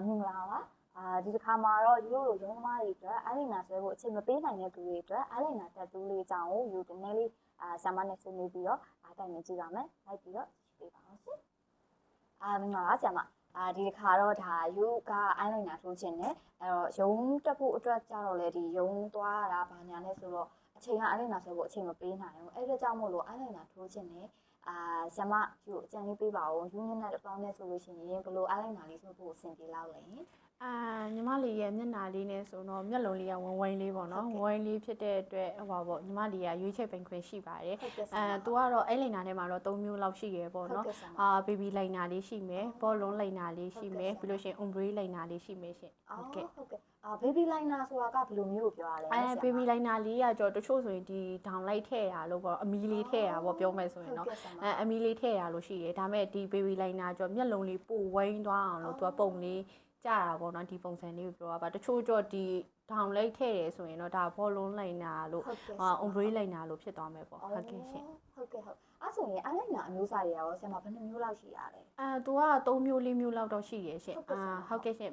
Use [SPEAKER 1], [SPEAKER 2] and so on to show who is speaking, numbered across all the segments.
[SPEAKER 1] မင်္ဂလာပါဒီတစ်ခါမှာတော့ဒီလိုရုံးသမားတွေအတွက်အားလိနာဆွဲဖို့အချိန်မပေးနိုင်တဲ့သူတွေအတွက်အားလိနာတက်တူးလေးအကြောင်းကိုယူဒီနေ့လေးဆာမနဲ့ဆွေးနွေးပြီးတော့တိုင်မြင်ကြည့်ပါမယ်လိုက်ပြီးတော့ကြည့်ပေးပါအောင်ရှင်မင်္ဂလာပါဆရာမဒီတစ်ခါတော့ဒါယူကအားလိနာထိုးခြင်းနဲ့အဲ့တော့ရုံးတက်ဖို့အတွက်ကြတော့လေဒီရုံးသွားတာဘာညာနဲ့ဆိုတော့အချိန်ကအားလိနာဆွဲဖို့အချိန်မပေးနိုင်ဘူးအဲ့ဒါကြောင့်မို့လို့အားလိနာထိုးခြင်းနဲ့ဆရာမယူအကြံလေးပေးပါဦးယူညနဲ့အပေါင်းနဲ့ဆိုလို့ရှိရင်ဘလို့အားလိနာလေးဆိုဖို့အဆင်ပြေလောက်လဲ
[SPEAKER 2] ညီမလေးရဲ့မျက်နှာလေးနဲ့ဆိုတော့မျက်လုံးလေးကဝင်းဝင်းလေးပေါ့နော်ဝင်းလေးဖြစ်တဲ့အတွက်ဟောပေါ့ညီမလေးကရွေးချက်ပင်ခွင့်ရှိပါတယ်သူကတော့အဲ့လိန်နာထဲမှာတော့3မျိုးလောက်ရှိရပေါ့နော်ဘေဘီလိန်နာလေးရှိမယ်ဘောလုံးလိန်နာလေးရှိမယ်ပြီးလို့ရှိရင် umbrella လိန်နာလေးရှိမယ်ရှင်ဟ
[SPEAKER 1] ုတ်ကဲ့ဘေဘီလိုင်နာဆိုတာကဘယ်လိုမျိုးကိုပြောရလဲ
[SPEAKER 2] ဘေဘီလိုင်နာလေးကကြောတချို့ဆိုရင်ဒီဒေါင်လိုက်ထည့်ရလို့ပေါ့အမီလေးထည့်ရပေါ့ပြောမယ်ဆိုရင်တော့အမီလေးထည့်ရလို့ရှိတယ်ဒါမဲ့ဒီဘေဘီလိုင်နာကြောမျက်လုံးလေးပိုဝိုင်းသွားအောင်လို့သူကပုံလေးကြတာပေါ့နော်ဒီပုံစံလေးကိုပြောရပါတချို့ကြောဒီဒေါင်လိုက်ထည့်တယ်ဆိုရင်တော့ဒါဘောလုံးလိုင်နာလို့umbrella လိုင်နာလို့ဖြစ်သွားမယ်ပေါ့ဟုတ်ကဲ့ရှင်ဟ
[SPEAKER 1] ုတ်ကဲ့ဟုတ်အဲ့ဆိုရင်အားလိနာအမျိုးအစားတွေရောဆရာမဘယ်နှမျိုးလောက်ရှိရလဲသ
[SPEAKER 2] ူက3မျိုး4မျိုးလောက်တော့ရှိရရှင်ဟုတ်ကဲ့ရှင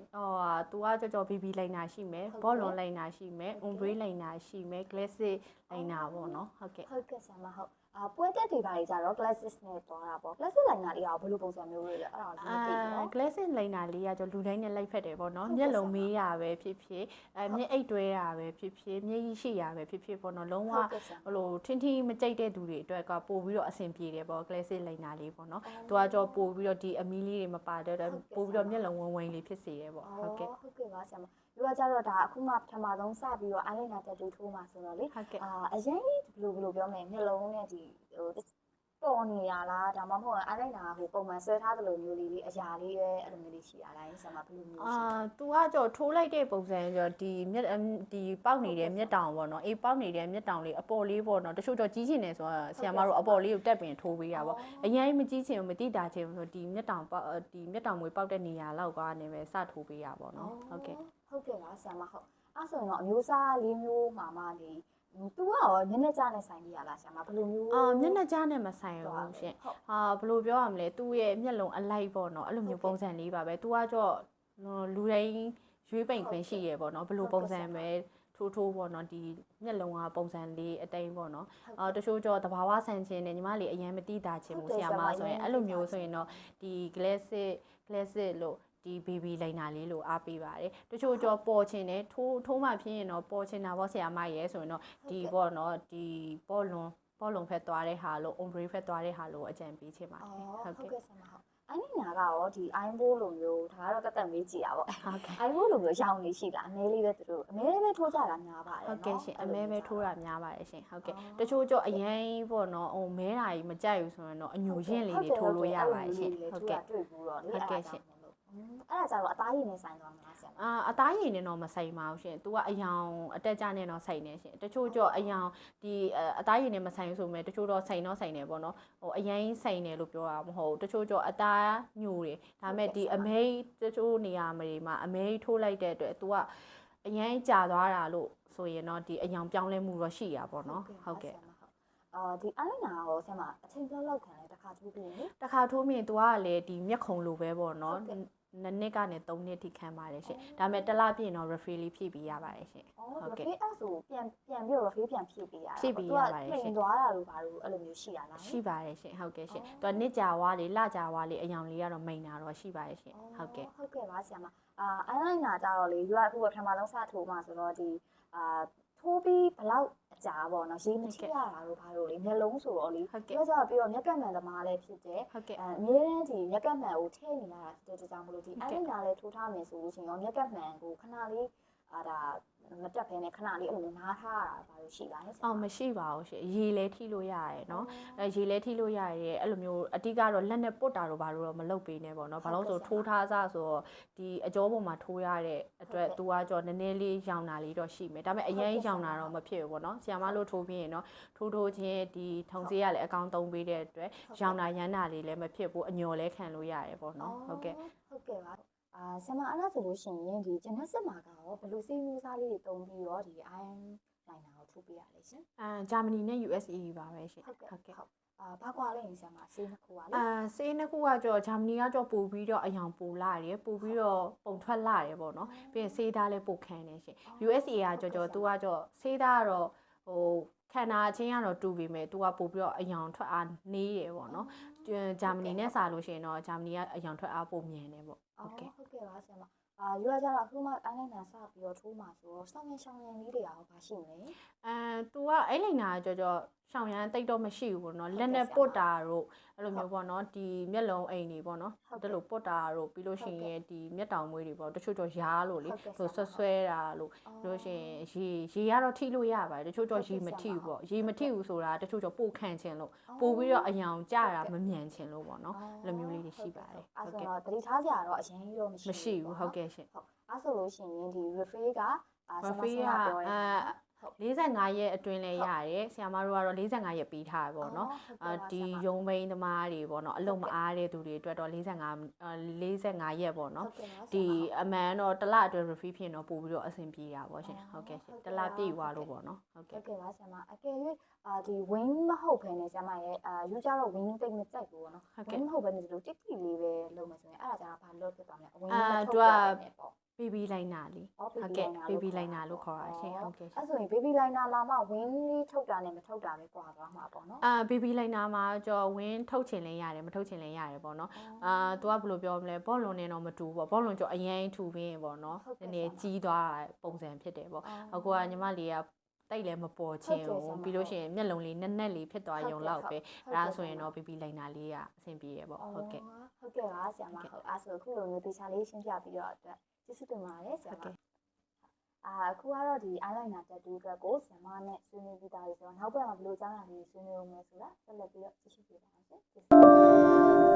[SPEAKER 2] ်သူကကြောဘေဘီလိုင်နာရှိမယ်ဘောလုံးလိုင်နာရှိမယ် umbrella လိုင်နာရှိမယ် classic လိုင်နာပေါ့နော်ဟုတ်ကဲ့
[SPEAKER 1] ဆရာမဟုတ်ပွဲတက်တွေပါကြတော့ classic နဲ့သွားတာပေါ့ classic လိုင်နာလေးကဘယ်လိုပုံစံမျိုးလဲအဲ့ဒါလေးမသိဘူး
[SPEAKER 2] classic လိုင်နာလေးကကြောလူတိုင်းနဲ့လိုက်ဖက်တယ်ပေါ့နော်မျက်လုံးမေးရပဲဖြစ်ဖြစ်မျက်အိတ်တွဲရပဲဖြစ်ဖြစ်မျက်ရည်ရှိရပဲဖြစ်ဖြစ်ပေါ့နော်လုံးဝဟိုလိုထင်းထင်းမကြိုက်တဲ့သူတွေအတွက်ကပို့ပြီးတော့အဆင်ပြေတယ်ပေါ့ classic လိုင်နာလေးပေါ့နော်သူကကြောပို့ပြီးတော့ဒီအမီလေးတွေမပါတော့ပို့ပြီးတော့မျက်လုံးဝင်းဝင်းလေးဖြစ်စေတယ်ပေါ့ဟ
[SPEAKER 1] ုတ်ကဲ့ပါဆရာမလူကကြတော့ဒါအခုမှပထမဆုံးစပြီးတော့အားလိနာတက်တူထိုးမှာဆိုတော့လေအရင်ဘယ်လိုပြောမလဲမျက်လုံးနဲ့ဒီဟိုပေါ်နေရလားဒါမှမဟုတ်အားလိနာဟိုပုံမှန်ဆွဲထားသလိုမျိုးလေးအရာလေးပဲအဲ့လိုမျိုးလေးရှိရလားဆရာမဘယ်လိုမျိုးရှိ
[SPEAKER 2] သူကကြောထိုးလိုက်တဲ့ပုံစံကြောဒီပေါက်နေတဲ့မျက်တောင်ပေါ့နော်အေးပေါက်နေတဲ့မျက်တောင်လေးအပေါ်လေးပေါ့နော်တချို့တော့ကြီးချင်တယ်ဆိုတော့ဆရာမတို့အပေါ်လေးကိုတက်ပင်ထိုးပေးတာပေါ့အရင်မကြီးချင်ဘူးမတိတာချင်ဘူးဆိုဒီမျက်တောင်ပေါက်ဒီမျက်တောင်မွေပေါက်တဲ့နေရာလောက်ကနေပဲစထိုးပေးရပေါ့နော်ဟုတ်ကဲ့ပ
[SPEAKER 1] ါဆရာမဟုတ်အဲ့ဆိုရင်တော့အမျိုးအစား၄မျိုးမှာမှလေသူကရောမျက်နှာကြားနဲ့ဆိုင်နေရလားဆရာမဘယ်လိုမျိုးမ
[SPEAKER 2] ျက်နှာကြားနဲ့မဆိုင်ဘူးရှင်ဘယ်လိုပြောရမလဲသူ့ရဲ့မျက်လုံးအလိုက်ပေါ့နော်အဲ့လိုမျိုးပုံစံလေးပါပဲသူကကြောလူတိုင်းရွေးပိန်ခွင့်ရှိရပေါ့နော်ဘယ်လိုပုံစံပဲထိုးပေါ့နော်ဒီမျက်လုံးကပုံစံလေးအတိုင်းပေါ့နော်တချို့ကြောတဘာဝဆန်ခြင်းနဲ့ညီမလေးအရင်မတိတာခြင်းဘူးဆရာမဆိုရင်အဲ့လိုမျိုးဆိုရင်တော့ဒီ classic လို့ဒီ baby လိုင်နာလေးလို့အားပေးပါတယ်တချို့ကြောပေါ်ချင်တယ်ထိုးမှဖြစ်ရင်တော့ပေါ်ချင်တာပေါ့ဆရာမရဲ့ဆိုရင်တော့ဒီပေါ့နော်ဒီဘောလုံးဖက်သွားတဲ့ဟာလို့ umbrella ဖက်သွားတဲ့ဟာလို့အကြံပေးချင်ပါတယ်
[SPEAKER 1] ဟုတ်ကဲ့ဆရာမဟုတ်အနိနာကရောဒီ iPhone လိုမျိုးဒါကတော့တက်မေးကြည့်တာပေါ့ iPhone လိုမျိုးရောင်းနေရှိလားအမဲလေးပဲသူတို့အမဲလေးပဲထိုးကြတာများပါတယ်ဟ
[SPEAKER 2] ုတ်ကဲ့ရှင်အမဲပဲထိုးတာများပါတယ်ရှင်ဟုတ်ကဲ့တချို့ကြောအရင်ပေါ့နော်ဟိုမဲတာကြီးမကြိုက်ဘူးဆိုရင်တော့အညိုရင့်လေးတွေထိုးလို့ရပါတယ်ရှင်
[SPEAKER 1] ဟုတ်ကဲ့တွေ့ဘူးတော့လေဟုတ်ကဲ့ရှင်အဲ့ဒါကြတော့အသားရည်နဲ့ဆိုင်သွားမလားဆရာ
[SPEAKER 2] အသားရည်နဲ့တော့မဆိုင်ပါဘူးရှင်သူကအယောင်အတက်ကြနဲ့တော့ဆိုင်နေရှင်တချို့ကြောအယောင်ဒီအသားရည်နဲ့မဆိုင်ဆိုမဲ့တချို့တော့ဆိုင်တော့ဆိုင်နေပေါ့နော်ဟိုအရင်ဆိုင်နေလို့ပြောတာမဟုတ်တချို့ကြောအသားညိုတယ်ဒါမဲ့ဒီအမဲတချို့နေရာမှာအမဲထိုးလိုက်တဲ့အတွက်သူကအရင်ကြာသွားတာလို့ဆိုရင်တော့ဒီအယောင်ပြောင်းလဲမှုတော့ရှိရပါတော့ဟုတ်ကဲ့ဒ
[SPEAKER 1] ီအားလိနာရောဆရာမအချိန်လောက်ခံလဲတစ်ခါထိုးပြီးလေတ
[SPEAKER 2] စ်ခါထိုးမြင်သူကလည်းဒီမျက်ခုံလိုပဲပေါ့နော်နှစ်ကနေ3နှစ်ထိခံပါတယ်ရှင်ဒါပေမဲ့တစ်လပြည့်တော့ refill လေးဖြည့်ပေးရပါတယ်ရှင်ဟ
[SPEAKER 1] ုတ်ကဲ့အဲ့ဆိုပြန်ပြီးတော့ refill ပြန်ဖြည့်ပေးရတာဖ
[SPEAKER 2] ြည့်ပေးရပါတယ်ရှင်ပ
[SPEAKER 1] ြင်သွားတာလို့ဘာလို့အဲ့လိုမျိုးရှိရလားရ
[SPEAKER 2] ှိပါတယ်ရှင်ဟုတ်ကဲ့ရှင်သူကနှစ်ကြာဝါးလေးလကြာဝါးလေးအယောင်လေးကတော့မိန်တာတော့ရှိပါတယ်ရှင်ဟုတ်ကဲ့ပ
[SPEAKER 1] ါဆရာမအလိုင်းနာကြတော့လေယူကအခုပထမဆုံးစထိုးမှဆိုတော့ဒီထိုးပြီးဘလောက်အကြာပေါ့နော်ရေးမချိရတာတို့ဘာလို့လေမျက်လုံးဆိုတော့လေပြောကြပြီးတော့မျက်ကပ်မှန်သမားလည်းဖြစ်တယ်အမြဲတမ်းဒီမျက်ကပ်မှန်ကိုထည့်နေရတာတဲ့ကြောင့်မလို့ဒီအလိုင်းနာလည်းထိုးထားမယ်ဆိုလို့ရှိရင်ရောမျက်ကပ်မှန်ကိုခဏလေးဒါမတက်ဖ ೇನೆ ခဏလေးအဲ့လိုနားထားရတာဘာလို့ရှိလား
[SPEAKER 2] မရှိပါဘူးရှင်ရေလဲထိလို့ရရဲเนาะရေလဲထိလို့ရရဲအဲ့လိုမျိုးအတိကတော့လက်နဲ့ပုတ်တာတော့ဘာလို့တော့မလုပ်ပေးနဲ့ပေါ့เนาะဘာလို့ဆိုထိုးထားစားဆိုတော့ဒီအကြောပေါ်မှာထိုးရတဲ့အတွက်သူကကြောနည်းနည်းလေးရောင်တာလေးတော့ရှိမယ်ဒါပေမဲ့အရင်ရောင်တာတော့မဖြစ်ဘူးပေါ့เนาะဆီယမလို့ထိုးပြီးရင်เนาะထိုးချင်းဒီထုံစေးရလည်းအကောင်သုံးပေးတဲ့အတွက်ရောင်တာရမ်းတာလေးလည်းမဖြစ်ဘူးအညော်လဲခံလို့ရရဲပေါ့เนาะဟုတ်ကဲ့ပ
[SPEAKER 1] ါဆရာမအဲ့ဒါဆိုလို့ရှိရင်ဒီဂျနက်စစ်မှာကရောဘယ်လိုစေးမျိုးစားလေးတွေတုံးပြီးတော့ဒီ iron လိုင်နာကိုထိုးပေးရလဲရှင်
[SPEAKER 2] ဂျာမနီနဲ့ USA ပါပဲရှင်
[SPEAKER 1] ဟုတ်ကဲ့ ဘာကွာလဲဆရာမဆေးနှစ်ခုပါလေ
[SPEAKER 2] ဆေးနှစ်ခုကကြောဂျာမနီကကြောပို့ပြီးတော့အယောင်ပိုလာတယ်ပို့ပြီးတော့ပုံထွက်လာတယ်ပေါ့နော်ပြီးရင်ဆေးသားလည်းပို့ခံနေရှင် USA ကကြောသူကကြောဆေးသားကတော့ဟိုခန္ဓာအချင်းကတော့တူပြီမဲ့သူကပို့ပြီးတော့အယောင်ထွက်အားနေးတယ်ပေါ့နော်ဂျာမနီနဲ့စာလို့ရှိရင်တော့ဂျာမနီကအယောင်ထွက်အားပိုမြန်တယ်ပေါ့ဟုတ်ကဲ့
[SPEAKER 1] ဟုတ်ကဲ့ပါဆရာမယူရကြတော့အခုမှအဲ့လိုက်နာစပြီးတော့ထိုးမှာဆိုတော့စောင်းရင်လေးတွေရောဘာရှိမလဲ
[SPEAKER 2] သူကအဲ့လိန်နာကြောရှောင်ရမ်းတိတ်တော့မရှိဘူးပေါ့နော်လက်နဲ့ပုတ်တာတို့အဲ့လိုမျိုးပေါ့နော်ဒီမျက်လုံးအိမ်တွေပေါ့နော်ဒါလိုပုတ်တာတို့ပြီးလို့ရှိရင်ဒီမျက်တောင်မွေးတွေပေါ့တချို့တော့ရားလို့လေဆိုဆွဲတာလို့ပြီးလို့ရှိရင်ရေကတော့ထိလို့ရပါတယ်တချို့တော့ရေမထိဘူးပေါ့ရေမထိဘူးဆိုတာတချို့တော့ပို့ခန့်ခြင်းလို့ပို့ပြီးတော့အယောင်ကြတာမမြန်ခြင်းလို့ပေါ့နော်အဲ့လိုမျိုးလေးတွေရှိပါတယ်
[SPEAKER 1] ဟုတ်ကဲ့တတိထားစရာတော့အရင်ကြီးတော့
[SPEAKER 2] မရှိဘူးဟုတ်ကဲ့ရှင်
[SPEAKER 1] ဟုတ်အဲ့ဆိုလို့ရှိရင်ဒီ refill က
[SPEAKER 2] refill က45ရက်အတွင်းလဲရတယ်ဆရာမတို့ကတော့45ရက်ပေးထားပါတော့ဒီရုံးမိန်သမားတွေပေါ့နော်အလုံးမအားတဲ့သူတွေအတွက်တော့45ရက်ပေါ့နော်ဒီအမှန်တော့တစ်လအတွင်း refill ဖြစ်တော့ပို့ပြီးတော့အဆင်ပြေတာပေါ့ရှင်ဟုတ်ကဲ့ရှင်တစ်လပြည့်သွားလို့ပေါ့နော်
[SPEAKER 1] ဟုတ်ကဲ့ပါဆရာမအကယ်၍ဒီ wing မဟုတ်ဘဲနဲ့ဆရာမရဲ့ယူကြတော့ wing တိတ်မကြိုက်ဘူးပေါ့နော် wing မဟုတ်ဘဲနဲ့ဒီလိုတိတိလေးပဲလုပ်မှဆိုရင်အဲ့ဒါကြောင့်ဘာလို့ဖြစ်သွားမလဲ wing မထုတ်ကြတယ်ပေါ့
[SPEAKER 2] baby liner လေးဟုတ်ကဲ့ baby liner လို့ခေါ်တာရှင်ဟုတ်ကဲ့
[SPEAKER 1] အဲ့ဆိုရင် baby liner လာမှ wing လေးထုတ်တာနဲ့မထုတ်တာပဲကွာသွားမှာပေါ့နော်
[SPEAKER 2] baby liner မှာကြော် wing ထုတ်ချင်လဲရတယ်မထုတ်ချင်လဲရတယ်ပေါ့နော်သူကဘယ်လိုပြောမလဲဘောလုံးနဲ့တော့မတူဘူးပေါ့ဘောလုံးကြော်အရင်ထူပင်းပေါ့နော်နည်းနည်းကြီးသွားပုံစံဖြစ်တယ်ပေါ့အခုကညီမလေးကတိတ်လည်းမပေါ်ချင်းဘူးပြီးလို့ရှိရင်မျက်လုံးလေးနက်နက်လေးဖြစ်သွားရုံလောက်ပဲအဲ့ဒါဆိုရင်တော့ baby liner လေးကအဆင်ပြေရပေါ့ဟုတ်ကဲ့
[SPEAKER 1] ဟုတ်ကဲ့ပါဆရာမဟုတ်အဲ့ဆိုခုလိုမျိုးတေချာလေးရှင်းပြပြီးတော့အတွက်ကျေးဇူးတင်ပါတယ်ဆရာမအခုကတော့ဒီ eyeliner tattoo အတွက်ကိုဆရာမနဲ့ဆွေးနွေးပြီးသားပြီဆိုတော့နောက်ဘက်မှာဘယ်လိုအကြောင်းအရာတွေဆွေးနွေးအောင်လဲဆိုတာဆက်လက်ပြီးတော့ကြည့်ရှုပြပါမယ်ရှင်